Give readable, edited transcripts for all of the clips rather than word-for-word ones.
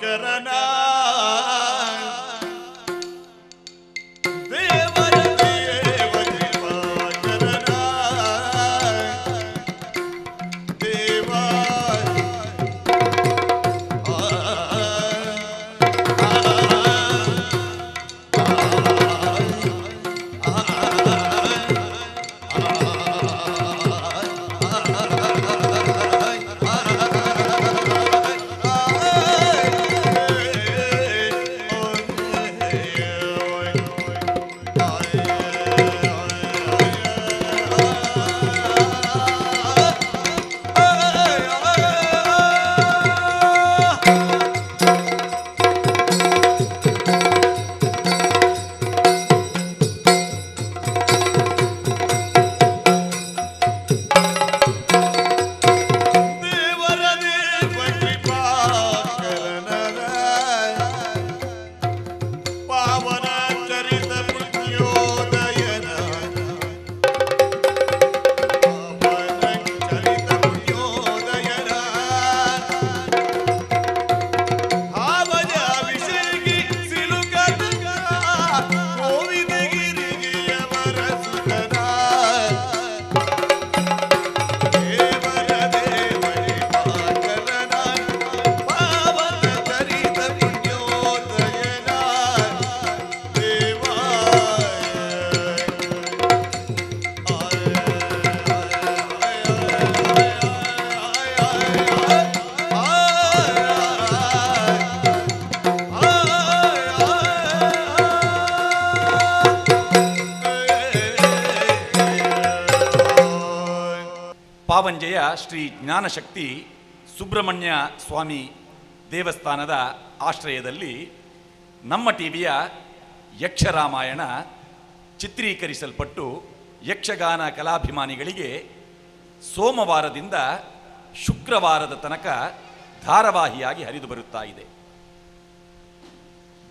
ಕೃಪಾಕರನ ಪಾವಂಜೆಯ ಶ್ರೀ ಜ್ಞಾನಶಕ್ತಿ ಸುಬ್ರಹ್ಮಣ್ಯ ಸ್ವಾಮಿ ದೇವಸ್ಥಾನದ ಆಶ್ರಯದಲ್ಲಿ ನಮ್ಮ ಟಿವಿಯ ಯಕ್ಷರಾಮಾಯಣ ಚಿತ್ರೀಕರಿಸಲ್ಪಟ್ಟು ಯಕ್ಷಗಾನ ಕಲಾಭಿಮಾನಿಗಳಿಗೆ ಸೋಮವಾರದಿಂದ ಶುಕ್ರವಾರದ ತನಕ ಧಾರಾವಾಹಿಯಾಗಿ ಹರಿದು ಬರುತ್ತಾ ಇದೆ.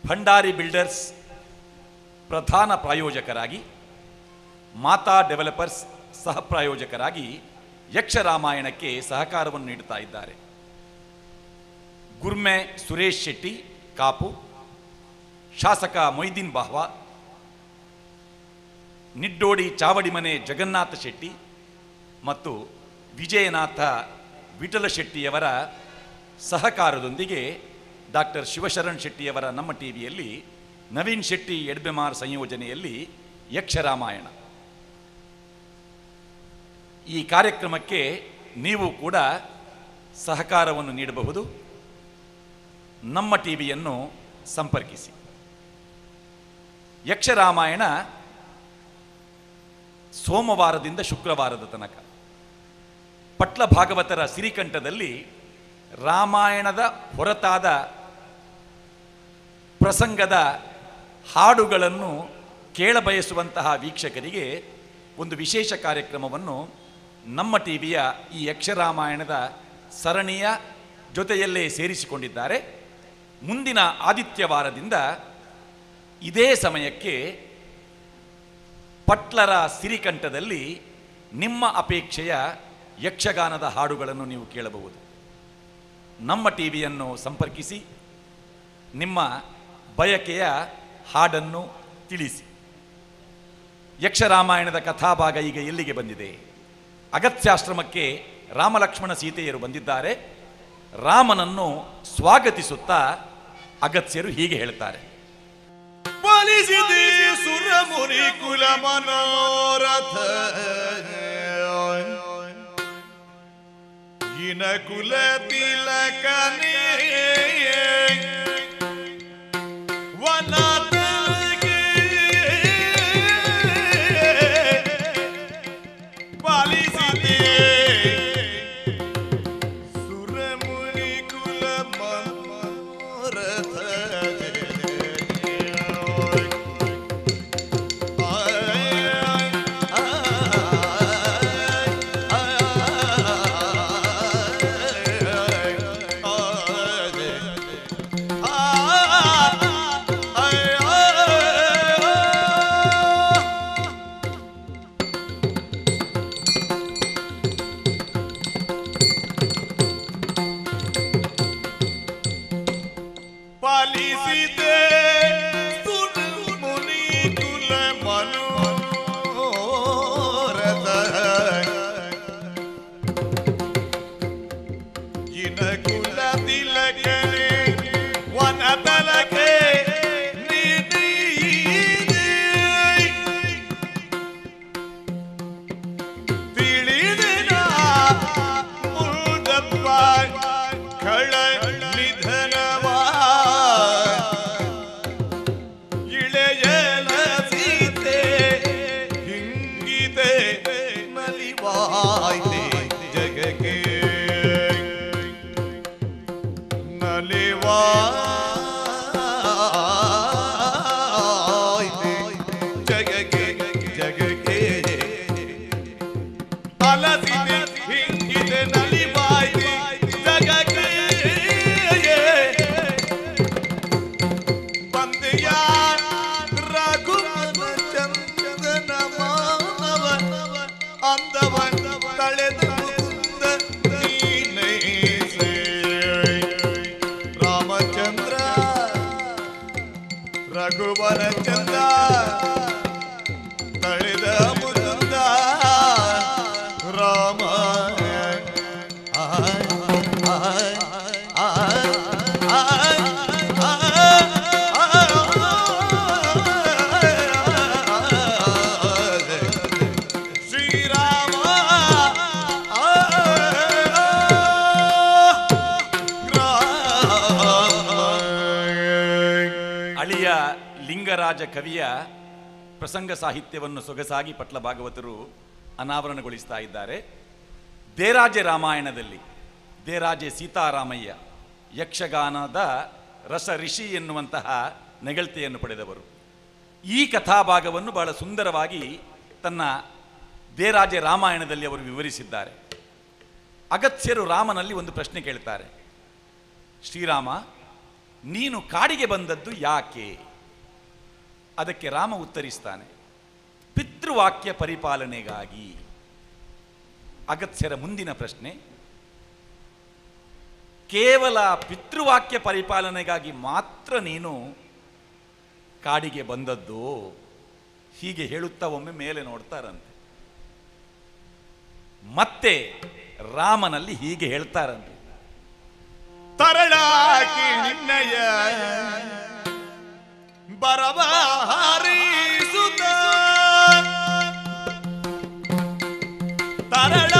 ಭಂಡಾರಿ ಬಿಲ್ಡರ್ಸ್ ಪ್ರಧಾನ ಪ್ರಾಯೋಜಕರಾಗಿ, ಮಾತಾ ಡೆವಲಪರ್ಸ್ ಸಹ ಪ್ರಾಯೋಜಕರಾಗಿ ಯಕ್ಷರಾಮಾಯಣಕ್ಕೆ ಸಹಕಾರವನ್ನು ನೀಡುತ್ತಾ ಇದ್ದಾರೆ. ಗುರ್ಮೆ ಸುರೇಶ್ ಶೆಟ್ಟಿ ಕಾಪು, ಶಾಸಕ ಮೊಯ್ದೀನ್ ಬಾಹ್ವಾ, ನಿಡ್ಡೋಡಿ ಚಾವಡಿಮನೆ ಜಗನ್ನಾಥ ಶೆಟ್ಟಿ ಮತ್ತು ವಿಜಯನಾಥ ವಿಠಲ ಶೆಟ್ಟಿಯವರ ಸಹಕಾರದೊಂದಿಗೆ ಡಾಕ್ಟರ್ ಶಿವಶರಣ್ ಶೆಟ್ಟಿಯವರ ನಮ್ಮ ಟಿವಿಯಲ್ಲಿ ನವೀನ್ ಶೆಟ್ಟಿ ಎಡ್ಬೆಮಾರ್ ಸಂಯೋಜನೆಯಲ್ಲಿ ಯಕ್ಷರಾಮಾಯಣ. ಈ ಕಾರ್ಯಕ್ರಮಕ್ಕೆ ನೀವು ಕೂಡ ಸಹಕಾರವನ್ನು ನೀಡಬಹುದು. ನಮ್ಮ ಟಿವಿಯನ್ನು ಸಂಪರ್ಕಿಸಿ. ಯಕ್ಷರಾಮಾಯಣ ಸೋಮವಾರದಿಂದ ಶುಕ್ರವಾರದ ತನಕ ಪಟ್ಲ ಭಾಗವತರ ಸಿರಿಕಂಠದಲ್ಲಿ ರಾಮಾಯಣದ ಹೊರತಾದ ಪ್ರಸಂಗದ ಹಾಡುಗಳನ್ನು ಕೇಳಬಯಸುವಂತಹ ವೀಕ್ಷಕರಿಗೆ ಒಂದು ವಿಶೇಷ ಕಾರ್ಯಕ್ರಮವನ್ನು ನಮ್ಮ ಟಿವಿಯ ಈ ಯಕ್ಷರಾಮಾಯಣದ ಸರಣಿಯ ಜೊತೆಯಲ್ಲೇ ಸೇರಿಸಿಕೊಂಡಿದ್ದಾರೆ. ಮುಂದಿನ ಆದಿತ್ಯವಾರದಿಂದ ಇದೇ ಸಮಯಕ್ಕೆ ಪಟ್ಲರ ಸಿರಿಕಂಠದಲ್ಲಿ ನಿಮ್ಮ ಅಪೇಕ್ಷೆಯ ಯಕ್ಷಗಾನದ ಹಾಡುಗಳನ್ನು ನೀವು ಕೇಳಬಹುದು. ನಮ್ಮ ಟಿವಿಯನ್ನು ಸಂಪರ್ಕಿಸಿ ನಿಮ್ಮ ಬಯಕೆಯ ಹಾಡನ್ನು ತಿಳಿಸಿ. ಯಕ್ಷರಾಮಾಯಣದ ಕಥಾಭಾಗ ಈಗ ಎಲ್ಲಿಗೆ ಬಂದಿದೆ? ಅಗತ್ಯಾಶ್ರಮಕ್ಕೆ ರಾಮಲಕ್ಷ್ಮಣ ಸೀತೆಯರು ಬಂದಿದ್ದಾರೆ. ರಾಮನನ್ನು ಸ್ವಾಗತಿಸುತ್ತಾ ಅಗತ್ಯರು ಹೀಗೆ ಹೇಳ್ತಾರೆ: ಬಲಿಸಿದೆ ಸುರಮುನಿ ಕುಲ ಮನೋರಥ ಇನ ಕುಲ ತಿಲಕನೇ ಸೀತೆ ಮುನಿ ಕುಲ ಮನೋರಥ ಇನ ಕುಲ ತಿಲಕನೆ ವನ ತಲಕೆ ರಘುವರ ಚಂದ ತಳೆದ ಮುದ ರಾಮ ಶ್ರೀರಾಮ ಅಳಿಯ ಲಿಂಗರಾಜ ಕವಿಯ ಪ್ರಸಂಗ ಸಾಹಿತ್ಯವನ್ನು ಸೊಗಸಾಗಿ ಪಟ್ಲ ಭಾಗವತರು ಅನಾವರಣಗೊಳಿಸ್ತಾ ಇದ್ದಾರೆ. ದೇರಾಜೆ ರಾಮಾಯಣದಲ್ಲಿ ದೇರಾಜೆ ಸೀತಾರಾಮಯ್ಯ ಯಕ್ಷಗಾನದ ರಸ ಋಷಿ ಎನ್ನುವಂತಹ ನೆಗಳ್ತೆಯನ್ನು ಪಡೆದವರು. ಈ ಕಥಾಭಾಗವನ್ನು ಬಹಳ ಸುಂದರವಾಗಿ ತನ್ನ ದೇರಾಜೆ ರಾಮಾಯಣದಲ್ಲಿ ಅವರು ವಿವರಿಸಿದ್ದಾರೆ. ಅಗತ್ಯರು ರಾಮನಲ್ಲಿ ಒಂದು ಪ್ರಶ್ನೆ ಕೇಳ್ತಾರೆ, ಶ್ರೀರಾಮ ನೀನು ಕಾಡಿಗೆ ಬಂದದ್ದು ಯಾಕೆ? ಅದಕ್ಕೆ ರಾಮ ಉತ್ತರಿಸ್ತಾನೆ, ಪಿತೃವಾಕ್ಯ ಪರಿಪಾಲನೆಗಾಗಿ. ಅಗತ್ಯರ ಮುಂದಿನ ಪ್ರಶ್ನೆ, ಕೇವಲ ಪಿತೃವಾಕ್ಯ ಪರಿಪಾಲನೆಗಾಗಿ ಮಾತ್ರ ನೀನು ಕಾಡಿಗೆ ಬಂದದ್ದು? ಹೀಗೆ ಹೇಳುತ್ತಾ ಒಮ್ಮೆ ಮೇಲೆ ನೋಡ್ತಾರಂತೆ. ಮತ್ತೆ ರಾಮನಲ್ಲಿ ಹೀಗೆ ಹೇಳ್ತಾರಂತೆ, ತರಳಾಕಿ ನಿನ್ನಯ ಬರಬಾರಿಸುತ್ತ ತರಳ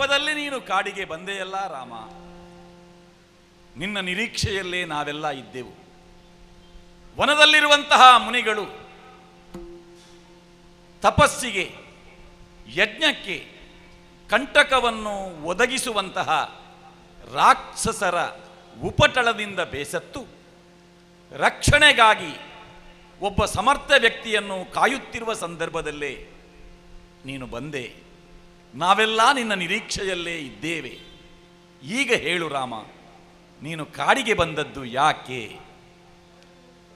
ನೆಪದಲ್ಲಿ ನೀನು ಕಾಡಿಗೆ ಬಂದೆಯಲ್ಲ ರಾಮ. ನಿನ್ನ ನಿರೀಕ್ಷೆಯಲ್ಲೇ ನಾವೆಲ್ಲ ಇದ್ದೆವು. ವನದಲ್ಲಿರುವಂತಹ ಮುನಿಗಳು ತಪಸ್ಸಿಗೆ, ಯಜ್ಞಕ್ಕೆ ಕಂಟಕವನ್ನು ಒದಗಿಸುವಂತಹ ರಾಕ್ಷಸರ ಉಪಟಳದಿಂದ ಬೇಸತ್ತು ರಕ್ಷಣೆಗಾಗಿ ಒಬ್ಬ ಸಮರ್ಥ ವ್ಯಕ್ತಿಯನ್ನು ಕಾಯುತ್ತಿರುವ ಸಂದರ್ಭದಲ್ಲೇ ನೀನು ಬಂದೆ. ನಾವೆಲ್ಲ ನಿನ್ನ ನಿರೀಕ್ಷೆಯಲ್ಲೇ ಇದ್ದೇವೆ. ಈಗ ಹೇಳು ರಾಮ, ನೀನು ಕಾಡಿಗೆ ಬಂದದ್ದು ಯಾಕೆ?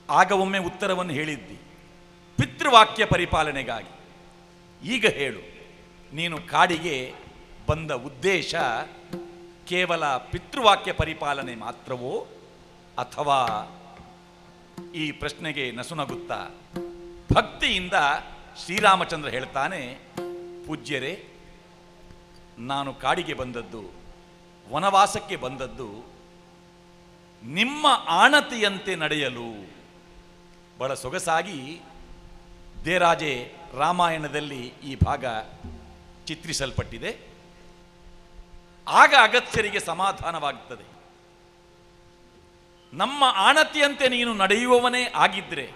ಆಗ ಒಮ್ಮೆ ಉತ್ತರವನ್ನು ಹೇಳಿದ್ದಿ, ಪಿತೃವಾಕ್ಯ ಪರಿಪಾಲನೆಗಾಗಿ. ಈಗ ಹೇಳು, ನೀನು ಕಾಡಿಗೆ ಬಂದ ಉದ್ದೇಶ ಕೇವಲ ಪಿತೃವಾಕ್ಯ ಪರಿಪಾಲನೆ ಮಾತ್ರವೋ, ಅಥವಾ ಈ ಪ್ರಶ್ನೆಗೆ ನಸುನಗುತ್ತಾ ಭಕ್ತಿಯಿಂದ ಶ್ರೀರಾಮಚಂದ್ರ ಹೇಳ್ತಾನೆ, ಪೂಜ್ಯರೇ, ನಾನು ಕಾಡಿಗೆ ಬಂದದ್ದು, ವನವಾಸಕ್ಕೆ ಬಂದದ್ದು ನಿಮ್ಮ ಆಣತಿಯಂತೆ ನಡೆಯಲು. ಬಹಳ ಸೊಗಸಾಗಿ ದೇರಾಜೆ ರಾಮಾಯಣದಲ್ಲಿ ಈ ಭಾಗ ಚಿತ್ರಿಸಲ್ಪಟ್ಟಿದೆ. ಆಗ ಅಗತ್ಯರಿಗೆ ಸಮಾಧಾನವಾಗುತ್ತದೆ. ನಮ್ಮ ಆಣತಿಯಂತೆ ನೀನು ನಡೆಯುವವನೇ ಆಗಿದ್ರೆ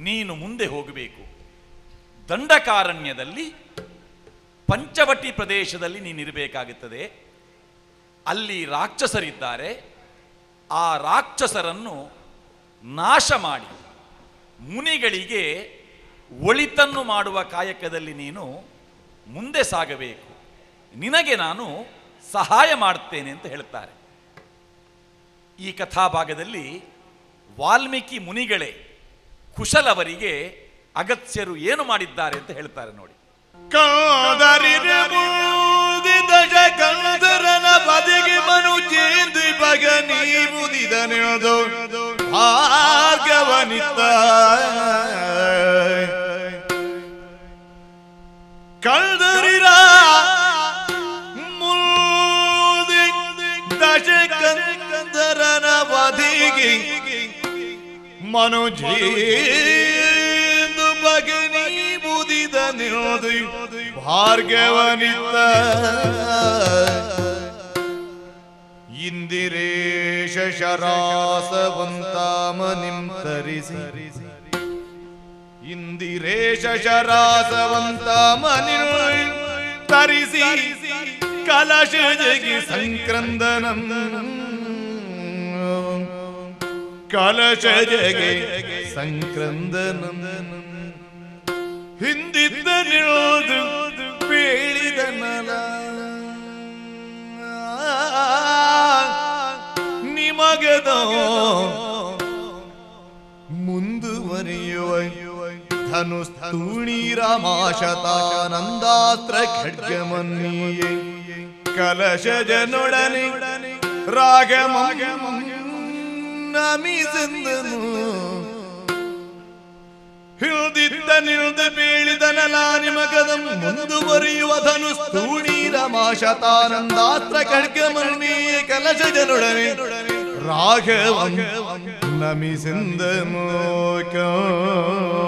ನೀನು ಮುಂದೆ ಹೋಗಬೇಕು. ದಂಡಕಾರಣ್ಯದಲ್ಲಿ ಪಂಚವಟಿ ಪ್ರದೇಶದಲ್ಲಿ ನೀನಿರಬೇಕಾಗುತ್ತದೆ. ಅಲ್ಲಿ ರಾಕ್ಷಸರಿದ್ದಾರೆ. ಆ ರಾಕ್ಷಸರನ್ನು ನಾಶ ಮಾಡಿ ಮುನಿಗಳಿಗೆ ಒಳಿತನ್ನು ಮಾಡುವ ಕಾಯಕದಲ್ಲಿ ನೀನು ಮುಂದೆ ಸಾಗಬೇಕು. ನಿನಗೆ ನಾನು ಸಹಾಯ ಮಾಡುತ್ತೇನೆ ಅಂತ ಹೇಳುತ್ತಾರೆ. ಈ ಕಥಾಭಾಗದಲ್ಲಿ ವಾಲ್ಮೀಕಿ ಮುನಿಗಳೇ ಕುಶಲವರಿಗೆ ಅಗತ್ಯರು ಏನು ಮಾಡಿದ್ದಾರೆ ಅಂತ ಹೇಳ್ತಾರೆ ನೋಡಿ. ಕಂದರನ ಬದಿಗೆ ಮನುಜೇಂದು ಬಗ ನೀವುದಿದನೆಯದು ಭಾಗವನಿತ ಕಳ್ದರಿರ ಮುಲ್ದಿ ದಶ ಕಂದರನ ಬದಿಗೆ ಮನುಜೇಂದು ಬಗ ನೀವುದಿದನೆಯದು ಭಾರ್ಗವನಿತ ಇಂದಿರೇಶ ಶರಾಸವಂತಾಮನಿಂ ತರಿಸಿ ಇಂದಿರೇಶ ಶರಾಸವಂತಾಮನಿಂ ತರಿಸಿ ಕಲಶ ಜಗಿ ಸಂಕ್ರಂದನಂ ಕಲಶ ಜಗಿ ಸಂಕ್ರಂದನಂ ಹಿಂದಿದ್ದ ನಿರೋದು ಬೇಳಿದನಲ ನಿಮಗದೋ ಮುಂದುವರಿಯುವ ಧನುಸ್ತೂಣಿ ರಾಮಾಶತಾನಂದಾಸ್ತ್ರ ಖಡ್ಗಮನ್ನಿಯೇ ಕಲಶಜನೊಡನೆ ರಾಗಮ ನಮಿಸಂದನು ಹಿಡಿದಿದ್ದ ನಿಲ್ದ ಬೇಳಿದನಲ ನಿಮಗದ ಮುಂದುವರಿಯುವ ಧನುಸ್ತೂಣಿ ರಮಾಶತಾನಂದಾಸ್ತ್ರ ಖಡ್ಗಮನ್ನಿ ಕಲಶಜನೊಡನೆ ರಾಘವ ನಮಿಸಂದನು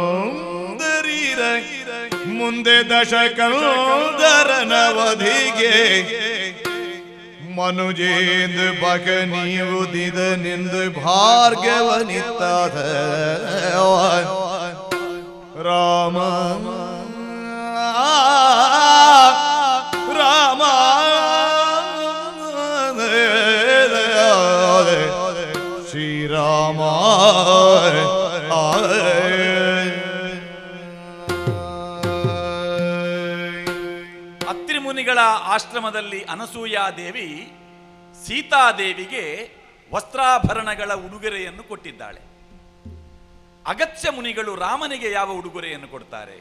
ಕಂದರೀರ ಮುಂದೆ ದಶಕಂದರನವಧಿಗೆ ಮನುಜೇಂದು ಬಕ ನೀವುದಿದನೆಂದು ಭಾರ್ಗವನಿತ್ತಾದ ರಾಮ ರಾಮ ಶ್ರೀರಾಮ ಅತ್ರಿ ಮುನಿಗಳ ಆಶ್ರಮದಲ್ಲಿ ಅನಸೂಯಾದೇವಿ ಸೀತಾದೇವಿಗೆ ವಸ್ತ್ರಾಭರಣಗಳ ಉಡುಗೊರೆಯನ್ನು ಕೊಟ್ಟಿದ್ದಾಳೆ. ಅಗತ್ಯ ಮುನಿಗಳು ರಾಮನಿಗೆ ಯಾವ ಉಡುಗೊರೆಯನ್ನು ಕೊಡ್ತಾರೆ?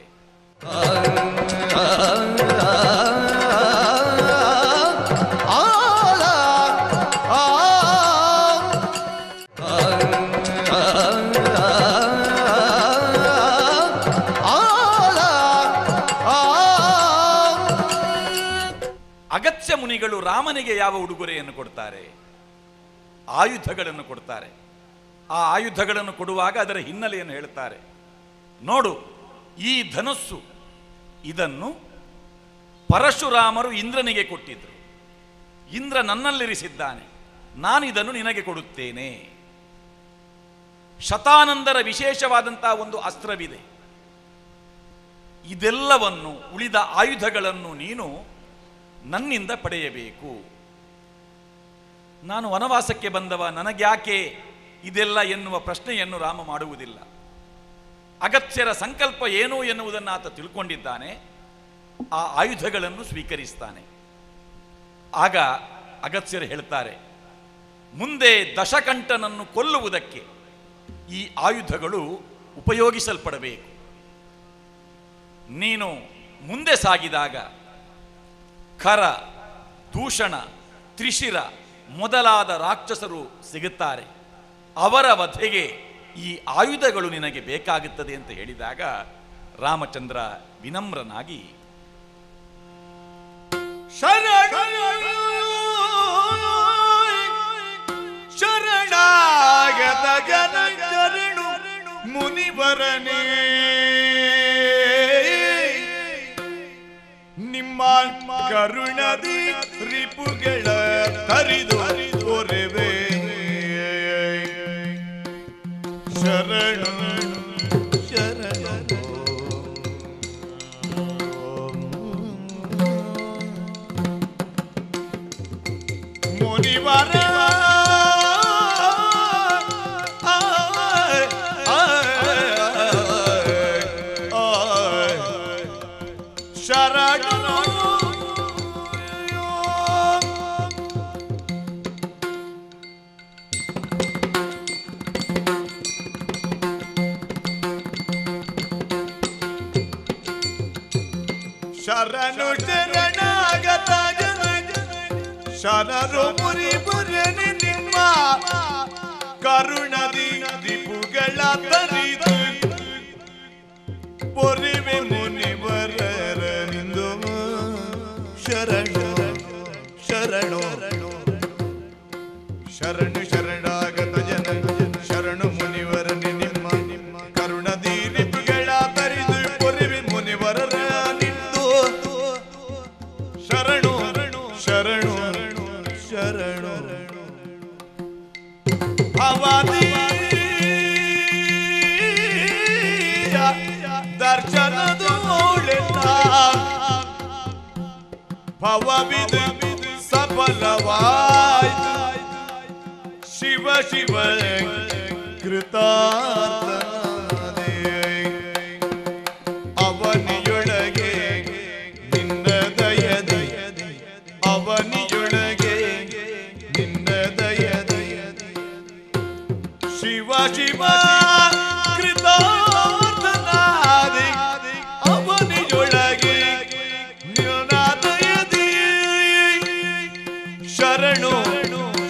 ಅಗತ್ಯ ಮುನಿಗಳು ರಾಮನಿಗೆ ಯಾವ ಉಡುಗೊರೆಯನ್ನು ಕೊಡ್ತಾರೆ? ಆಯುಧಗಳನ್ನು ಕೊಡ್ತಾರೆ. ಆ ಆಯುಧಗಳನ್ನು ಕೊಡುವಾಗ ಅದರ ಹಿನ್ನೆಲೆಯನ್ನು ಹೇಳ್ತಾರೆ. ನೋಡು, ಈ ಧನಸ್ಸು ಇದನ್ನು ಪರಶುರಾಮರು ಇಂದ್ರನಿಗೆ ಕೊಟ್ಟಿದ್ರು. ಇಂದ್ರ ನನ್ನಲ್ಲಿರಿಸಿದ್ದಾನೆ, ನಾನಿದನ್ನು ನಿನಗೆ ಕೊಡುತ್ತೇನೆ. ಶತಾನಂದರ ವಿಶೇಷವಾದಂತಹ ಒಂದು ಅಸ್ತ್ರವಿದೆ. ಇದೆಲ್ಲವನ್ನು, ಉಳಿದ ಆಯುಧಗಳನ್ನು ನೀನು ನನ್ನಿಂದ ಪಡೆಯಬೇಕು. ನಾನು ವನವಾಸಕ್ಕೆ ಬಂದವ, ನನಗ್ಯಾಕೆ ಇದೆಲ್ಲ ಎನ್ನುವ ಪ್ರಶ್ನೆಯನ್ನು ರಾಮ ಮಾಡುವುದಿಲ್ಲ. ಅಗತ್ಯರ ಸಂಕಲ್ಪ ಏನು ಎನ್ನುವುದನ್ನು ಆತ ತಿಳ್ಕೊಂಡಿದ್ದಾನೆ. ಆ ಆಯುಧಗಳನ್ನು ಸ್ವೀಕರಿಸ್ತಾನೆ. ಆಗ ಅಗತ್ಯರು ಹೇಳ್ತಾರೆ, ಮುಂದೆ ದಶಕಂಠನನ್ನು ಕೊಲ್ಲುವುದಕ್ಕೆ ಈ ಆಯುಧಗಳು ಉಪಯೋಗಿಸಲ್ಪಡಬೇಕು. ನೀನು ಮುಂದೆ ಸಾಗಿದಾಗ ಖರ, ದೂಷಣ, ತ್ರಿಶಿರ ಮೊದಲಾದ ರಾಕ್ಷಸರು ಸಿಗುತ್ತಾರೆ. ಅವರ ವಧೆಗೆ ಈ ಆಯುಧಗಳು ನಿನಗೆ ಬೇಕಾಗುತ್ತದೆ ಅಂತ ಹೇಳಿದಾಗ ರಾಮಚಂದ್ರ ವಿನಮ್ರನಾಗಿ, ಶರಣಾಗತ ಜನ ಶರಣು ಮುನಿವರನೇ, ನಿಮ್ಮ ಕರುಣದಿ ರಿಪುಗಳ ತರಿದು ಒರೆವೆ. ಶರಣು ಶರಣು ಮುನಿವರ ಶರಣು ಶರಣಾಗತ ಜನ ಶರಣರು ಮುನಿವರನೇ, ನಿಮ್ಮ ಕರುಣದಿ ರಿಪುಗಳ ತರಿದು ಪೊರಿವೆ ಮುನಿವರನಿಂದು. ಶರಣು ಶರಣು ಶರಣು ಶರಣಾಗತ ಜನ ಶರಣು ಮುನಿವರನೇ, ನಿಮ್ಮ ಕರುಣದಿ ರಿಪುಗಳ ತರಿದು ಪೊರಿವೆ ಮುನಿವರನಿಂದು. ಶರಣು ಶರಣು ಶರಣು ಭವಾನಿ ದರ್ಶನದೋಳೆಲ್ಲ ಭವವಿದ ಸಫಲವಾಯ್ತು. ಶಿವ ಶಿವ ಕೃತಾರ್ಥನಾದೆ, ಅವನಿಯೊಳಗೆ ನಿನ್ನ ದಯದೆ, ಅವನಿಯೊಳಗೆ ನಿನ್ನ ದಯದೆ. ಶಿವ ಶಿವ ಕೃತಾರ್ಥನಾದೆ, ಅವನಿಯೊಳಗೆ ನಿನ್ನ ದಯದೆ. ಶರಣು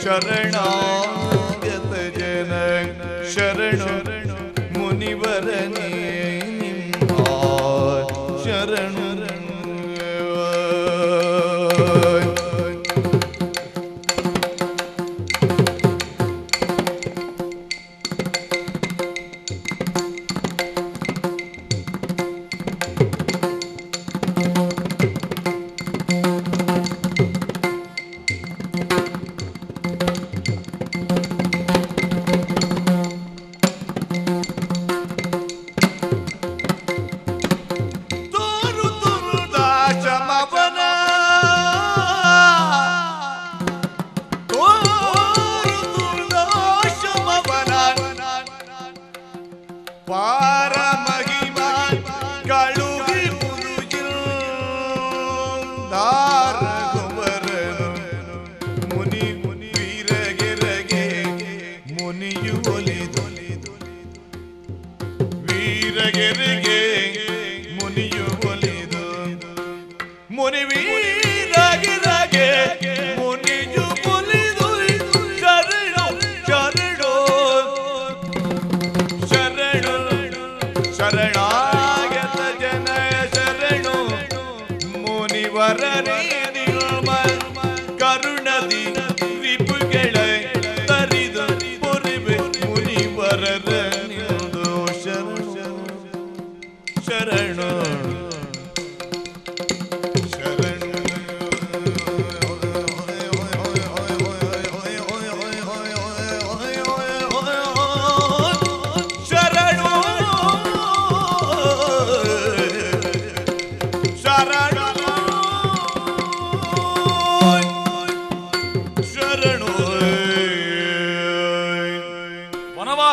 ಶರಣಾಗತ ಜನ ಶರಣು ಮುನಿವರನೇ, ನಿಮ್ಮ ಶರಣು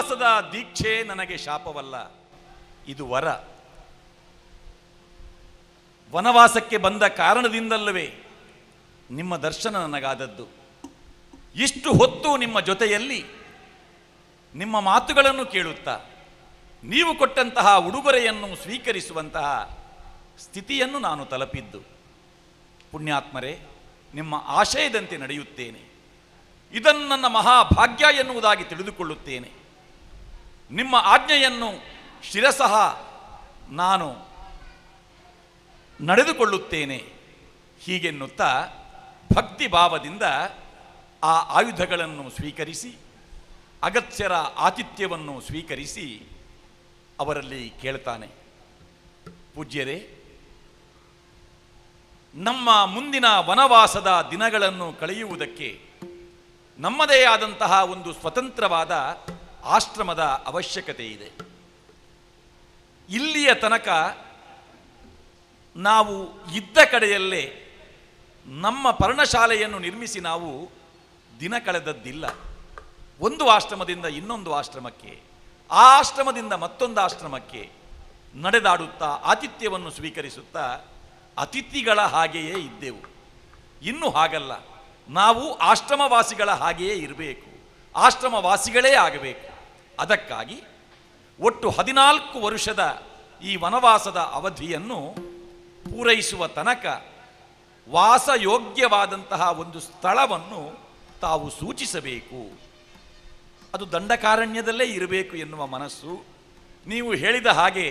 ವನವಾಸದ ದೀಕ್ಷೆ ನನಗೆ ಶಾಪವಲ್ಲ, ಇದು ವರ. ವನವಾಸಕ್ಕೆ ಬಂದ ಕಾರಣದಿಂದಲ್ಲವೇ ನಿಮ್ಮ ದರ್ಶನ ನನಗಾದದ್ದು. ಇಷ್ಟು ಹೊತ್ತು ನಿಮ್ಮ ಜೊತೆಯಲ್ಲಿ ನಿಮ್ಮ ಮಾತುಗಳನ್ನು ಕೇಳುತ್ತಾ ನೀವು ಕೊಟ್ಟಂತಹ ಉಡುಗೊರೆಯನ್ನು ಸ್ವೀಕರಿಸುವಂತಹ ಸ್ಥಿತಿಯನ್ನು ನಾನು ತಲುಪಿದ್ದು. ಪುಣ್ಯಾತ್ಮರೇ, ನಿಮ್ಮ ಆಶಯದಂತೆ ನಡೆಯುತ್ತೇನೆ. ಇದನ್ನು ನನ್ನ ಮಹಾಭಾಗ್ಯ ಎನ್ನುವುದಾಗಿ ತಿಳಿದುಕೊಳ್ಳುತ್ತೇನೆ. ನಿಮ್ಮ ಆಜ್ಞೆಯನ್ನು ಶಿರಸಃ ನಾನು ನಡೆದುಕೊಳ್ಳುತ್ತೇನೆ. ಹೀಗೆನ್ನುತ್ತಾ ಭಕ್ತಿ ಭಾವದಿಂದ ಆ ಆಯುಧಗಳನ್ನು ಸ್ವೀಕರಿಸಿ, ಅಗತ್ಯರ ಆತಿಥ್ಯವನ್ನು ಸ್ವೀಕರಿಸಿ ಅವರಲ್ಲಿ ಕೇಳ್ತಾನೆ, ಪೂಜ್ಯರೇ, ನಮ್ಮ ಮುಂದಿನ ವನವಾಸದ ದಿನಗಳನ್ನು ಕಳೆಯುವುದಕ್ಕೆ ನಮ್ಮದೇ ಆದಂತಹ ಒಂದು ಸ್ವತಂತ್ರವಾದ ಆಶ್ರಮದ ಅವಶ್ಯಕತೆ ಇದೆ. ಇಲ್ಲಿಯ ತನಕ ನಾವು ಇದ್ದ ಕಡೆಯಲ್ಲೇ ನಮ್ಮ ಪರ್ಣಶಾಲೆಯನ್ನು ನಿರ್ಮಿಸಿ ನಾವು ದಿನ ಕಳೆದದ್ದಿಲ್ಲ. ಒಂದು ಆಶ್ರಮದಿಂದ ಇನ್ನೊಂದು ಆಶ್ರಮಕ್ಕೆ, ಆ ಆಶ್ರಮದಿಂದ ಮತ್ತೊಂದು ಆಶ್ರಮಕ್ಕೆ ನಡೆದಾಡುತ್ತಾ ಆತಿಥ್ಯವನ್ನು ಸ್ವೀಕರಿಸುತ್ತಾ ಅತಿಥಿಗಳ ಹಾಗೆಯೇ ಇದ್ದೆವು. ಇನ್ನು ಹಾಗಲ್ಲ, ನಾವು ಆಶ್ರಮವಾಸಿಗಳ ಹಾಗೆಯೇ ಇರಬೇಕು, ಆಶ್ರಮವಾಸಿಗಳೇ ಆಗಬೇಕು. ಅದಕ್ಕಾಗಿ ಒಟ್ಟು 14 ವರ್ಷದ ಈ ವನವಾಸದ ಅವಧಿಯನ್ನು ಪೂರೈಸುವ ತನಕ ವಾಸಯೋಗ್ಯವಾದಂತಹ ಒಂದು ಸ್ಥಳವನ್ನು ತಾವು ಸೂಚಿಸಬೇಕು. ಅದು ದಂಡಕಾರಣ್ಯದಲ್ಲೇ ಇರಬೇಕು ಎನ್ನುವ ಮನಸ್ಸು. ನೀವು ಹೇಳಿದ ಹಾಗೆ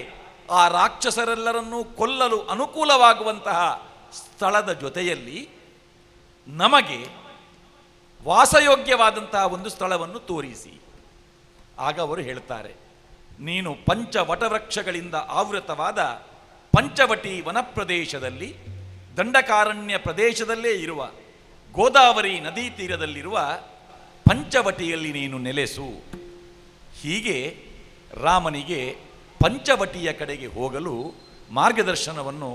ಆ ರಾಕ್ಷಸರೆಲ್ಲರನ್ನೂ ಕೊಲ್ಲಲು ಅನುಕೂಲವಾಗುವಂತಹ ಸ್ಥಳದ ಜೊತೆಯಲ್ಲಿ ನಮಗೆ ವಾಸಯೋಗ್ಯವಾದಂತಹ ಒಂದು ಸ್ಥಳವನ್ನು ತೋರಿಸಿ. ಆಗ ಅವರು ಹೇಳ್ತಾರೆ, ನೀನು ಪಂಚವಟವೃಕ್ಷಗಳಿಂದ ಆವೃತವಾದ ಪಂಚವಟಿ ವನಪ್ರದೇಶದಲ್ಲಿ, ದಂಡಕಾರಣ್ಯ ಪ್ರದೇಶದಲ್ಲೇ ಇರುವ ಗೋದಾವರಿ ನದಿ ತೀರದಲ್ಲಿರುವ ಪಂಚವಟಿಯಲ್ಲಿ ನೀನು ನೆಲೆಸು. ಹೀಗೆ ರಾಮನಿಗೆ ಪಂಚವಟಿಯ ಕಡೆಗೆ ಹೋಗಲು ಮಾರ್ಗದರ್ಶನವನ್ನು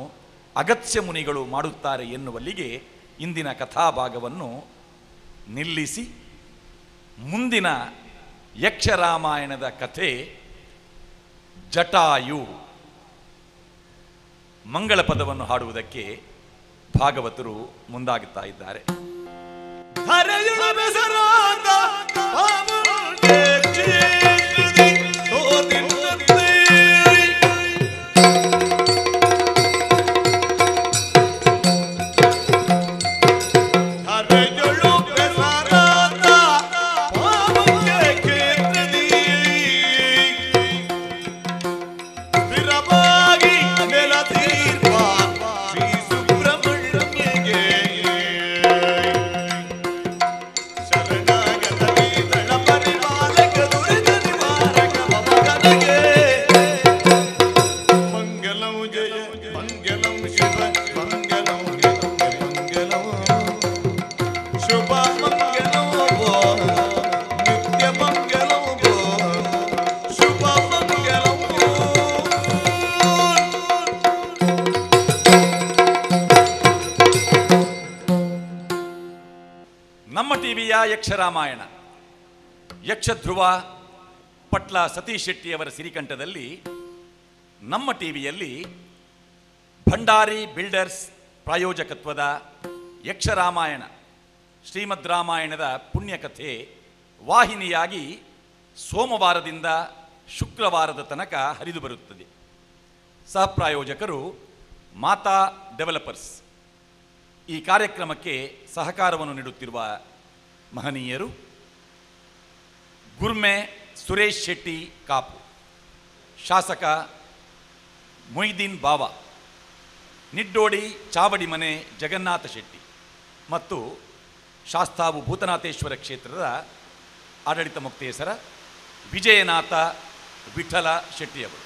ಅಗತ್ಯ ಮುನಿಗಳು ಮಾಡುತ್ತಾರೆ ಎನ್ನುವಲ್ಲಿಗೆ ಇಂದಿನ ಕಥಾಭಾಗವನ್ನು ನಿಲ್ಲಿಸಿ ಮುಂದಿನ ಯಕ್ಷರಾಮಾಯಣದ ಕಥೆ ಜಟಾಯು ಮಂಗಳ ಪದವನ್ನು ಹಾಡುವುದಕ್ಕೆ ಭಾಗವತರು ಮುಂದಾಗುತ್ತಾ ಇದ್ದಾರೆ. ನಮ್ಮ ಟಿವಿಯ ಯಕ್ಷರಾಮಾಯಣ ಯಕ್ಷಧ್ರುವ ಪಟ್ಲ ಸತೀಶ್ ಶೆಟ್ಟಿಯವರ ಸಿರಿಕಂಠದಲ್ಲಿ ನಮ್ಮ ಟಿವಿಯಲ್ಲಿ ಭಂಡಾರಿ ಬಿಲ್ಡರ್ಸ್ ಪ್ರಾಯೋಜಕತ್ವದ ಯಕ್ಷರಾಮಾಯಣ ಶ್ರೀಮದ್ ರಾಮಾಯಣದ ಪುಣ್ಯಕಥೆ ವಾಹಿನಿಯಾಗಿ ಸೋಮವಾರದಿಂದ ಶುಕ್ರವಾರದ ತನಕ ಹರಿದು ಬರುತ್ತದೆ. ಸಹಪ್ರಾಯೋಜಕರು ಮಾತಾ ಡೆವಲಪರ್ಸ್. ಈ ಕಾರ್ಯಕ್ರಮಕ್ಕೆ ಸಹಕಾರವನ್ನು ನೀಡುತ್ತಿರುವ ಮಹನೀಯರು ಗುರ್ಮೆ ಸುರೇಶ್ ಶೆಟ್ಟಿ ಕಾಪು, ಶಾಸಕ ಮೊಯ್ದೀನ್ ಬಾವಾ, ನಿಡ್ಡೋಡಿ ಚಾವಡಿ ಮನೆ ಜಗನ್ನಾಥ ಶೆಟ್ಟಿ ಮತ್ತು ಶಾಸ್ತಾವು ಭೂತನಾಥೇಶ್ವರ ಕ್ಷೇತ್ರದ ಆಡಳಿತ ಮುಕ್ತೇಸರ ವಿಜಯನಾಥ ವಿಠಲ ಶೆಟ್ಟಿಯವರು.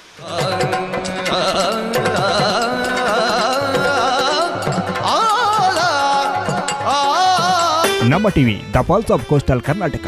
ನಮ್ಮ TV the pulse of coastal Karnataka.